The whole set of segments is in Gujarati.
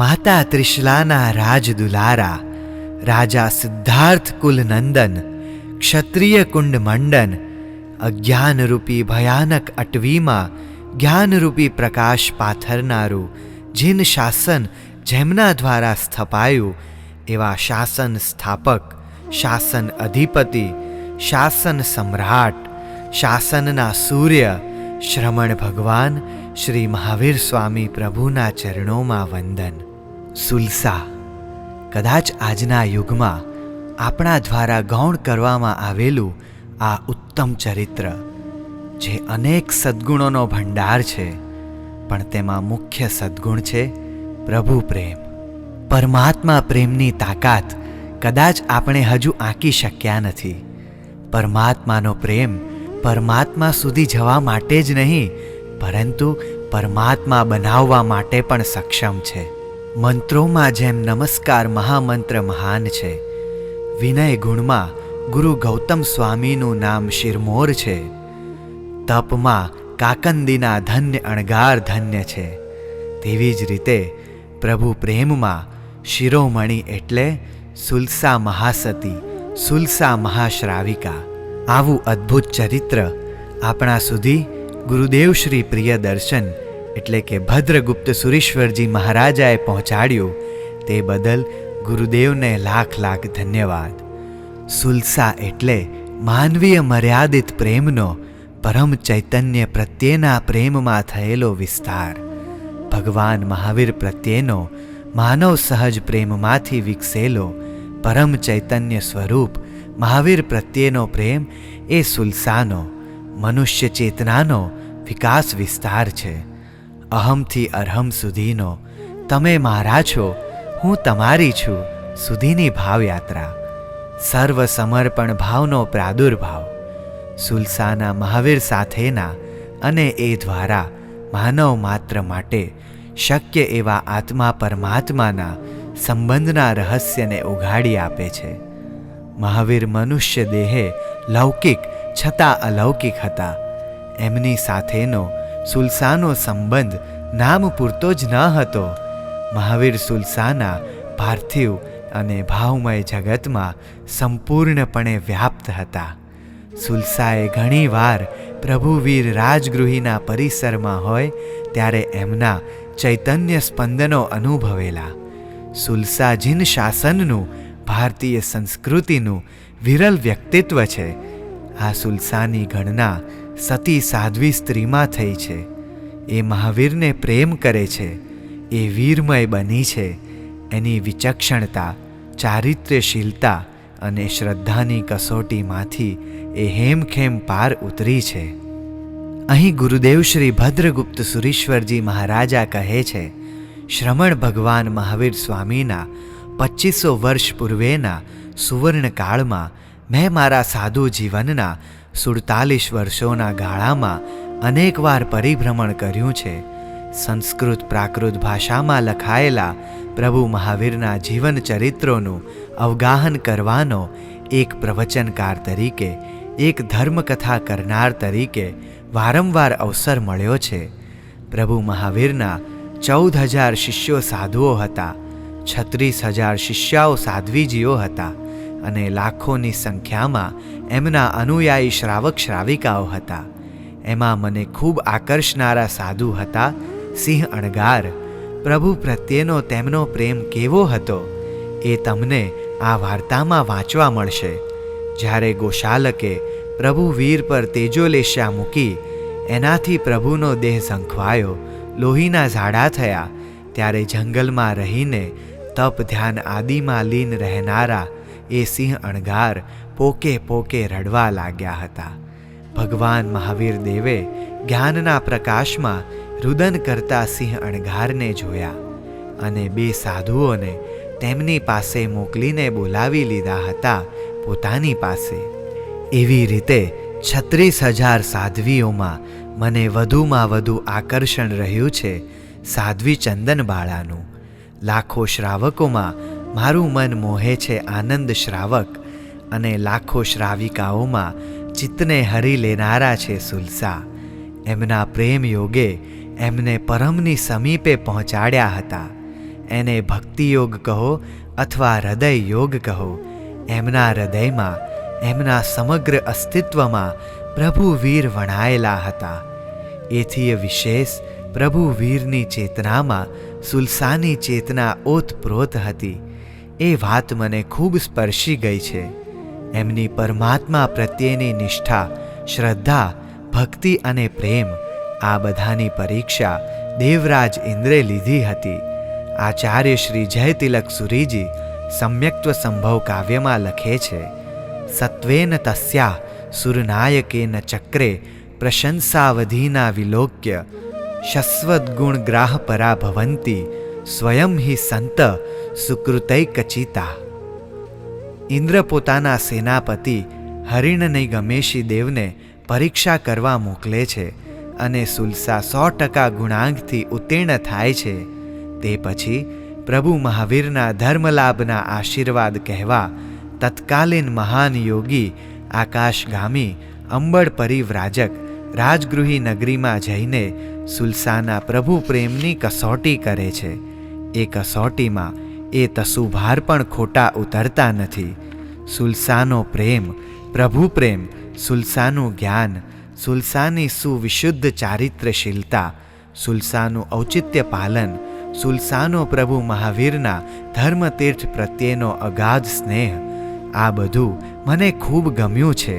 માતા ત્રિશલાના રાજ દુલારા, રાજા સિદ્ધાર્થ કુલ નંદન, ક્ષત્રિય કુંડ મંડન, અજ્ઞાનરૂપી ભયાનક અટવીમાં જ્ઞાનરૂપી પ્રકાશ પાથરનારું જીન શાસન જેમના દ્વારા સ્થપાયું, એવા શાસન સ્થાપક, શાસન અધિપતિ, શાસન સમ્રાટ, શાસનના સૂર્ય શ્રમણ ભગવાન શ્રી મહાવીર સ્વામી પ્રભુના ચરણોમાં વંદન. સુલસા કદાચ આજના યુગમાં આપણા દ્વારા ગૌણ કરવામાં આવેલું આ ઉત્તમ ચરિત્ર, જે અનેક સદ્ગુણોનો ભંડાર છે, પણ તેમાં મુખ્ય સદ્ગુણ છે પ્રભુ પ્રેમ. પરમાત્મા પ્રેમની તાકાત કદાચ આપણે હજુ આંકી શક્યા નથી. પરમાત્માનો પ્રેમ પરમાત્મા સુધી જવા માટે જ નહીં, પરંતુ પરમાત્મા બનાવવા માટે પણ સક્ષમ છે. મંત્રોમાં જેમ નમસ્કાર મહામંત્ર મહાન છે, વિનય ગુણમાં ગુરુ ગૌતમ સ્વામીનું નામ શિરમોર છે, તપમાં કાકંદીના ધન્ય અણગાર ધન્ય છે, તેવી જ રીતે પ્રભુ પ્રેમમાં શિરોમણી એટલે સુલસા મહાસતી, સુલસા મહાશ્રાવિકા. આવું અદ્ભુત ચરિત્ર આપણા સુધી ગુરુદેવ શ્રી પ્રિયદર્શન એટલે કે ભદ્રગુપ્ત સુરીશ્વરજી મહારાજાએ પહોંચાડ્યું, તે બદલ ગુરુદેવને લાખ લાખ ધન્યવાદ. સુલસા એટલે માનવીય મર્યાદિત પ્રેમનો પરમ ચૈતન્ય પ્રત્યેના પ્રેમમાં થયેલો વિસ્તાર. ભગવાન મહાવીર પ્રત્યેનો માનવ સહજ પ્રેમમાંથી વિકસેલો પરમ ચૈતન્ય સ્વરૂપ મહાવીર પ્રત્યેનો પ્રેમ એ સુલસાનો, મનુષ્ય ચેતનાનો વિકાસ વિસ્તાર છે. અહમથી અરહમ સુધીનો તમે મારા છો, હું તમારી છું સુધીની ભાવયાત્રા, સર્વ સમર્પણ ભાવનો પ્રાદુર્ભાવ. સુલસાના મહાવીર સાથેના અને એ દ્વારા માનવ માત્ર માટે શક્ય એવા આત્મા પરમાત્માના સંબંધના રહસ્યને ઉઘાડી આપે છે. મહાવીર મનુષ્ય દેહે લૌકિક છતાં અલૌકિક હતા. એમની સાથેનો સુલસાનો સંબંધ નામ પૂરતો જ ન હતો. મહાવીર સુલસાના પાર્થિવ અને ભાવમય જગતમાં સંપૂર્ણપણે વ્યાપ્ત હતા. સુલસાએ ઘણીવાર પ્રભુવીર રાજગૃહીના પરિસરમાં હોય ત્યારે એમના ચૈતન્ય સ્પંદનો અનુભવેલા. સુલસા જીન શાસનનું, ભારતીય સંસ્કૃતિનું વિરલ વ્યક્તિત્વ છે. આ સુલસાની ગણના સતી સાધ્વી સ્ત્રીમાં થઈ છે. એ મહાવીરને પ્રેમ કરે છે, એ વીરમય બની છે. એની વિચક્ષણતા, ચારિત્ર્યશીલતા અને શ્રદ્ધાની કસોટીમાંથી એ હેમખેમ પાર ઉતરી છે. અહીં ગુરુદેવ શ્રી ભદ્રગુપ્ત સુરીશ્વરજી મહારાજા કહે છે, શ્રમણ ભગવાન મહાવીર સ્વામીના 2500 વર્ષ પૂર્વેના સુવર્ણકાળમાં મેં મારા સાધુ જીવનના 47 વર્ષોના ગાળામાં અનેકવાર પરિભ્રમણ કર્યું છે. સંસ્કૃત પ્રાકૃત ભાષામાં લખાયેલા પ્રભુ મહાવીરના જીવન ચરિત્રોનું અવગાહન કરવાનો એક પ્રવચનકાર તરીકે, એક ધર્મકથા કરનાર તરીકે વારંવાર અવસર મળ્યો છે. પ્રભુ મહાવીરના 14,000 શિષ્યો સાધુઓ હતા, 36,000 શિષ્યાઓ સાધ્વીજીઓ હતા અને લાખોની સંખ્યામાં એમના અનુયાયી શ્રાવક શ્રાવિકાઓ હતા. એમાં મને ખૂબ આકર્ષનારા સાધુ હતા સિંહ અણગાર. પ્રભુ પ્રત્યેનો તેમનો પ્રેમ કેવો હતો એ તમને આ વાર્તામાં વાંચવા મળશે. જ્યારે ગોશાલકે પ્રભુ વીર પર તેજોલેશ્યા મૂકી એનાથી પ્રભુનો દેહ ઝંખવાયો, લોહીના ઝાડા થયા, ત્યારે જંગલમાં રહીને તપ ધ્યાન આદિમાં લીન રહેનારા એ સિંહ અણગાર પોકે પોકે રડવા લાગ્યા હતા. ભગવાન મહાવીર દેવે જ્ઞાનના પ્રકાશમાં રુદન કરતા સિંહ અણગારને જોયા અને બે સાધુઓને તેમની પાસે મોકલીને બોલાવી લીધા હતા પોતાની પાસે. એવી રીતે 36,000 સાધ્વીઓમાં મને વધુમાં વધુ આકર્ષણ રહ્યું છે સાધ્વી ચંદનબાળાનું. લાખો શ્રાવકોમાં મારું મન મોહે છે આનંદ શ્રાવક, અને લાખો શ્રાવિકાઓમાં ચિત્તને હરી લેનારા છે સુલસા. એમના પ્રેમ યોગે એમને પરમની સમીપે પહોંચાડ્યા હતા. એને ભક્તિયોગ કહો અથવા હૃદય યોગ કહો, એમના હૃદયમાં, એમના સમગ્ર અસ્તિત્વમાં પ્રભુ વીર વણાયેલા હતા. એથી વિશેષ પ્રભુ વીરની ચેતનામાં સુલસાની ચેતના ઓતપ્રોત હતી. એ વાત મને ખૂબ સ્પર્શી ગઈ છે. એમની પરમાત્મા પ્રત્યેની નિષ્ઠા, શ્રદ્ધા, ભક્તિ અને પ્રેમ, આ બધાની પરીક્ષા દેવરાજ ઇન્દ્રે લીધી હતી. આચાર્ય શ્રી જયતિલક સુરીજી સમ્યક્ત્વ સંભવ કાવ્યમાં લખે છે, સત્વેન તસ્યા સુરનાયકેન ચક્રે પ્રશંસાવધીના વિલોક્ય શશ્વદ્ગુણ ગ્રાહ પરા ભવંતી સ્વયં હિ સંત સુકૃતૈકચિતા. ઇન્દ્ર પોતાના સેનાપતિ હરિણની ગમેશી દેવને પરીક્ષા કરવા મોકલે છે અને સુલસા 100% ગુણાંકથી ઉત્તીર્ણ થાય છે. તે પછી પ્રભુ મહાવીરના ધર્મલાભના આશીર્વાદ કહેવા તત્કાલીન મહાન યોગી આકાશગામી અંબળ પરિવ્રાજક રાજગૃહી નગરીમાં જઈને સુલસાના પ્રભુ પ્રેમની કસોટી કરે છે. એ કસોટીમાં એ તસુભાર પણ ખોટા ઉતરતા નથી. સુલસાનો પ્રેમ, પ્રભુ પ્રેમ, સુલસાનું જ્ઞાન, સુલસાની સુવિશુદ્ધ ચારિત્ર્યશીલતા, સુલસાનું ઔચિત્ય પાલન, સુલસાનો પ્રભુ મહાવીરના ધર્મતીર્થ પ્રત્યેનો અગાધ સ્નેહ, આ બધું મને ખૂબ ગમ્યું છે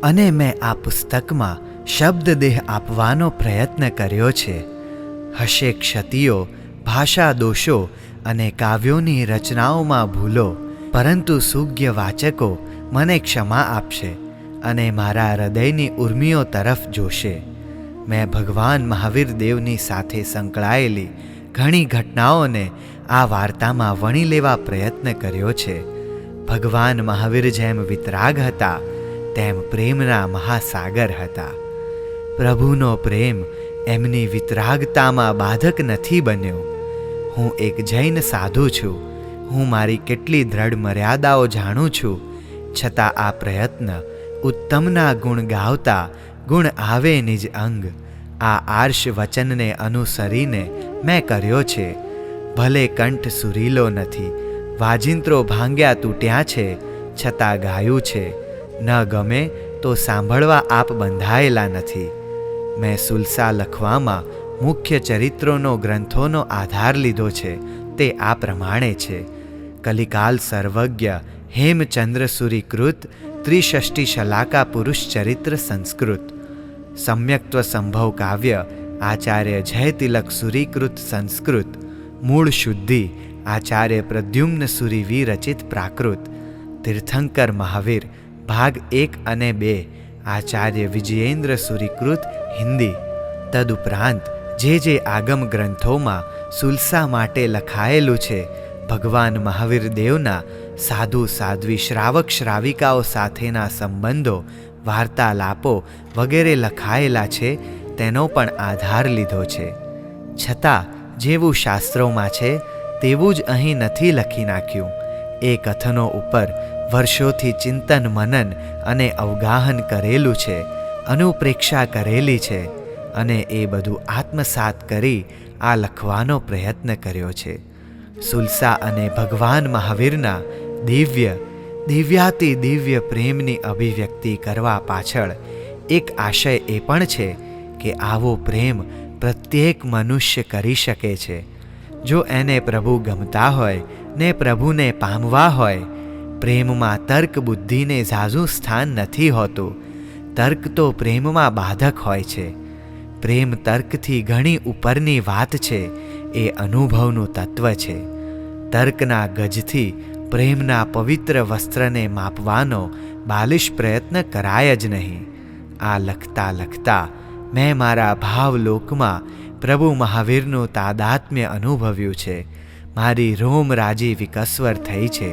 અને મેં આ પુસ્તકમાં શબ્દદેહ આપવાનો પ્રયત્ન કર્યો છે. હશે ક્ષતિઓ, ભાષા દોષો અને કાવ્યોની રચનાઓમાં ભૂલો, પરંતુ સુજ્ઞ વાચકો મને ક્ષમા આપશે અને મારા હૃદયની ઉર્મિઓ તરફ જોશે. મેં ભગવાન મહાવીર દેવની સાથે સંકળાયેલી ઘણી ઘટનાઓને આ વાર્તામાં વણી લેવા પ્રયત્ન કર્યો છે. ભગવાન મહાવીર જેમ વિતરાગ હતા તેમ પ્રેમના મહાસાગર હતા. પ્રભુનો પ્રેમ એમની વિતરાગતામાં બાધક નથી બન્યો. હું એક જૈન સાધુ છું. હું મારી કેટલી દ્રઢ મર્યાદાઓ જાણું છું, છતાં આ પ્રયત્ન ઉત્તમના ગુણ ગાવતા ગુણ આવે નિજ અંગ, આ આર્ષ વચનને અનુસરીને મેં કર્યો છે. ભલે કંઠ સુરીલો નથી, વાજિંત્રો ભાંગ્યા તૂટ્યા છે, છતાં ગાયું છે. ન ગમે તો સાંભળવા આપ બંધાયેલા નથી. મેં સુલસા લખવામાં મુખ્ય ચરિત્રોનો ગ્રંથોનો આધાર લીધો છે. તે આ પ્રમાણે છે: કલિકાલ સર્વજ્ઞ હેમચંદ્ર સુરીકૃત ત્રિષષ્ટિ શલાકા પુરુષ ચરિત્ર સંસ્કૃત, સમ્યક્ત્વ સંભવ કાવ્ય આચાર્ય જયતિલક સુરીકૃત સંસ્કૃત, મૂળ શુદ્ધિ આચાર્ય પ્રદ્યુમ્ન સુરી વિરચિત પ્રાકૃત, તીર્થંકર મહાવીર ભાગ 1 અને 2 આચાર્ય વિજયેન્દ્ર સુરીકૃત હિન્દી. તદુપરાંત જે આગમ ગ્રંથોમાં સુલસા માટે લખાયેલું છે, ભગવાન મહાવીર દેવના સાધુ સાધ્વી શ્રાવક શ્રાવિકાઓ સાથેના સંબંધો, વાર્તાલાપો વગેરે લખાયેલા છે, તેનો પણ આધાર લીધો છે. છતાં જેવું શાસ્ત્રોમાં છે તેવું જ અહીં નથી લખી નાખ્યું. એ કથનો ઉપર વર્ષોથી ચિંતન મનન અને અવગાહન કરેલું છે, અનુપ્રેક્ષા કરેલી છે અને એ બધું આત્મસાત કરી આ લખવાનો પ્રયત્ન કર્યો છે. સુલસા અને ભગવાન મહાવીરના દિવ્યાતિ દિવ્ય પ્રેમની અભિવ્યક્તિ કરવા પાછળ એક આશય એ પણ છે કે આવો પ્રેમ પ્રત્યેક મનુષ્ય કરી શકે છે, જો એને પ્રભુ ગમતા હોય ને પ્રભુને પામવા હોય. પ્રેમમાં તર્ક બુદ્ધિને ઝાઝું સ્થાન નથી હોતું. તર્ક તો પ્રેમમાં બાધક હોય છે. પ્રેમ તર્કથી ઘણી ઉપરની વાત છે, એ અનુભવનું તત્વ છે. તર્કના ગજથી પ્રેમના પવિત્ર વસ્ત્રને માપવાનો બાલિશ પ્રયત્ન કરાય જ નહીં. આ લખતા લખતા મેં મારા ભાવલોકમાં પ્રભુ મહાવીરનું તાદાત્મ્ય અનુભવ્યું છે. મારી રોમરાજી વિકસ્વર થઈ છે.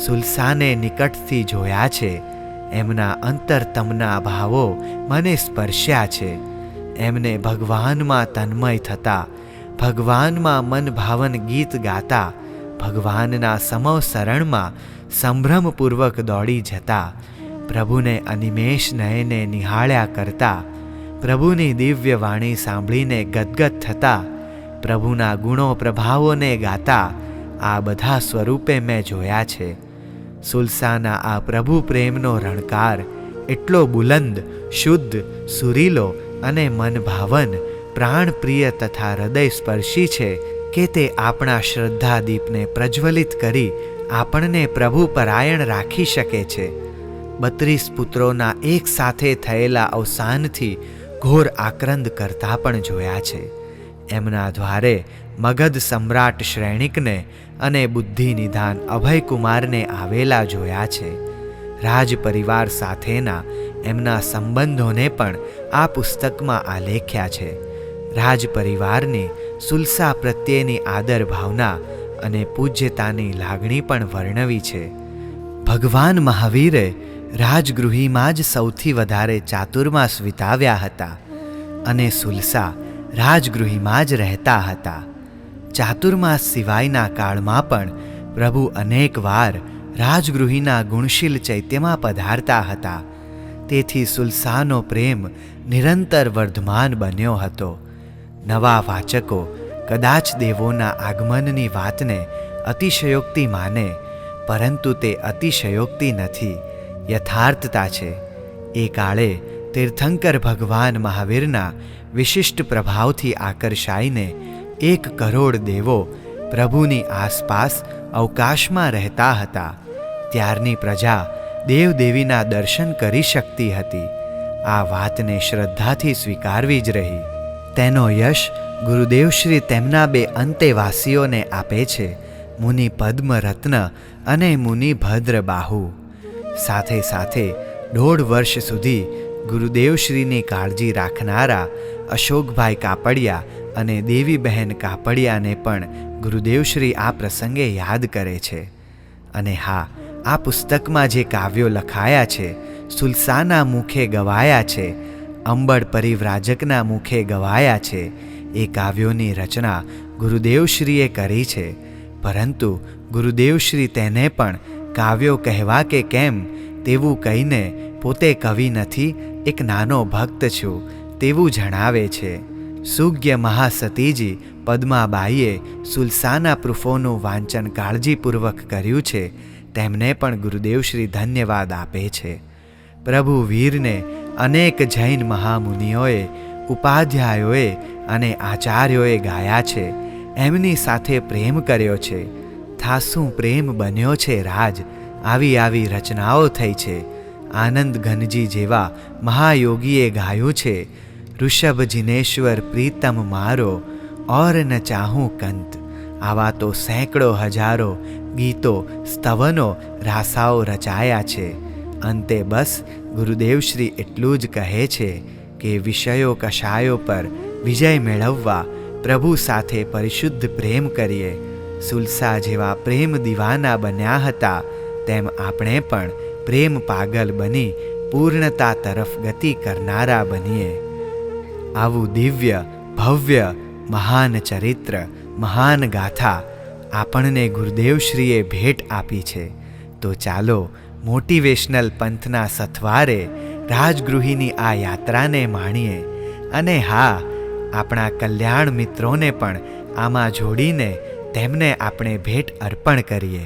સુલસાને નિકટથી જોયા છે. એમના અંતરતમના ભાવો મને સ્પર્શ્યા છે. એમને ભગવાનમાં તન્મય થતા, ભગવાનમાં મન ભાવન ગીત ગાતા, ભગવાનના સમવ શરણમાં સંભ્રમપૂર્વક દોડી જતા, પ્રભુને અનિમેષ નયને નિહાળ્યા કરતા, પ્રભુની દિવ્ય વાણી સાંભળીને ગદગદ થતા, પ્રભુના ગુણો પ્રભાવોને ગાતા આ બધા સ્વરૂપે મેં જોયા છે. સુલસાના આ પ્રભુ પ્રેમનો રણકાર એટલો બુલંદ, શુદ્ધ, સુરીલો અને મનભાવન, પ્રાણપ્રિય તથા હૃદય સ્પર્શી છે કે તે આપણા શ્રદ્ધાદીપને પ્રજ્વલિત કરી આપણને પ્રભુ પરાયણ રાખી શકે છે. 32 પુત્રોના એક સાથે થયેલા અવસાનથી ઘોર આક્રંદ કરતા પણ જોયા છે. એમના દ્વારે મગધ સમ્રાટ શ્રેણિકને અને બુદ્ધિ નિધાન અભયકુમારને આવેલા જોયા છે. રાજ પરિવાર સાથેના એમના સંબંધોને પણ આ પુસ્તકમાં આલેખ્યા છે. રાજ પરિવારની સુલસા પ્રત્યેની આદર ભાવના અને પૂજ્યતાની લાગણી પણ વર્ણવી છે. ભગવાન મહાવીરે રાજગૃહીમાં જ સૌથી વધારે ચાતુર્માસ વિતાવ્યા હતા અને સુલસા રાજગૃહીમાં જ રહેતા હતા. ચાતુર્માસ સિવાયના કાળમાં પણ પ્રભુ અનેક વાર રાજગૃહીના ગુણશીલ ચૈત્યમાં પધારતા હતા. તેથી સુલસાનો પ્રેમ નિરંતર વર્ધમાન બન્યો હતો. નવા વાચકો કદાચ દેવોના આગમનની વાતને અતિશયોક્તિ માને, પરંતુ તે અતિશયોક્તિ નથી, યથાર્થતા છે. એ કાળે તીર્થંકર ભગવાન મહાવીરના વિશિષ્ટ પ્રભાવથી આકર્ષાઈને 1 કરોડ દેવો પ્રભુની આસપાસ અવકાશમાં રહેતા હતા. ત્યારની પ્રજા દેવદેવીના દર્શન કરી શકતી હતી. આ વાતને શ્રદ્ધાથી સ્વીકારવી જ રહી. તેનો યશ ગુરુદેવશ્રી તેમના 2 અંતેવાસીઓને આપે છે, મુનિ પદ્મરત્ન અને મુનિ ભદ્ર બાહુ. સાથે સાથે 1.5 વર્ષ સુધી ગુરુદેવશ્રીની કાળજી રાખનારા અશોકભાઈ કાપડિયા અને દેવી બહેન કાપડિયાને પણ ગુરુદેવશ્રી આ પ્રસંગે યાદ કરે છે. અને હા, આ પુસ્તકમાં જે કાવ્યો લખાયા છે, સુલસાના મુખે ગવાયા છે, અંબળ પરિવ્રાજકના મુખે ગવાયા છે, એ કાવ્યોની રચના ગુરુદેવશ્રીએ કરી છે. પરંતુ ગુરુદેવશ્રી તેને પણ કાવ્યો કહેવા કે કેમ તેવું કહીને પોતે કવિ નથી, એક નાનો ભક્ત છું તેવું જણાવે છે. સુજ્ઞ મહાસતીજી પદ્માબાઈએ સુલસાના પ્રૂફોનું વાંચન કાળજીપૂર્વક કર્યું છે. તેમને પણ ગુરુદેવશ્રી ધન્યવાદ આપે છે. પ્રભુ વીરને અનેક જૈન મહામુનિઓએ, ઉપાધ્યાયોએ અને આચાર્યોએ ગાયા છે. એમની સાથે પ્રેમ કર્યો છે. થાસું પ્રેમ બન્યો છે રાજ, આવી આવી રચનાઓ થઈ છે. આનંદ ઘનજી જેવા મહાયોગીએ ગાયું છે, ઋષભ જિનેશ્વર પ્રીતમ મારો ઓર ન ચાહું કંત. આવા તો સેંકડો હજારો ગીતો, સ્તવનો, રાસાઓ રચાયા છે. અંતે બસ ગુરુદેવશ્રી એટલું જ કહે છે કે વિષયો કશાયો પર વિજય મેળવવા પ્રભુ સાથે પરિશુદ્ધ પ્રેમ કરીએ. સુલસા જેવા પ્રેમ દીવાના બન્યા હતા, તેમ આપણે પણ પ્રેમ પાગલ બની પૂર્ણતા તરફ ગતિ કરનારા બનીએ. આવું દિવ્ય, ભવ્ય, મહાન ચરિત્ર, મહાન ગાથા આપણને ગુરુદેવશ્રીએ ભેટ આપી છે. તો ચાલો મોટિવેશનલ પંથના સથવારે રાજગૃહીની આ યાત્રાને માણીએ. અને હા, આપણા કલ્યાણ મિત્રોને પણ આમાં જોડીને તેમને આપણે ભેટ અર્પણ કરીએ.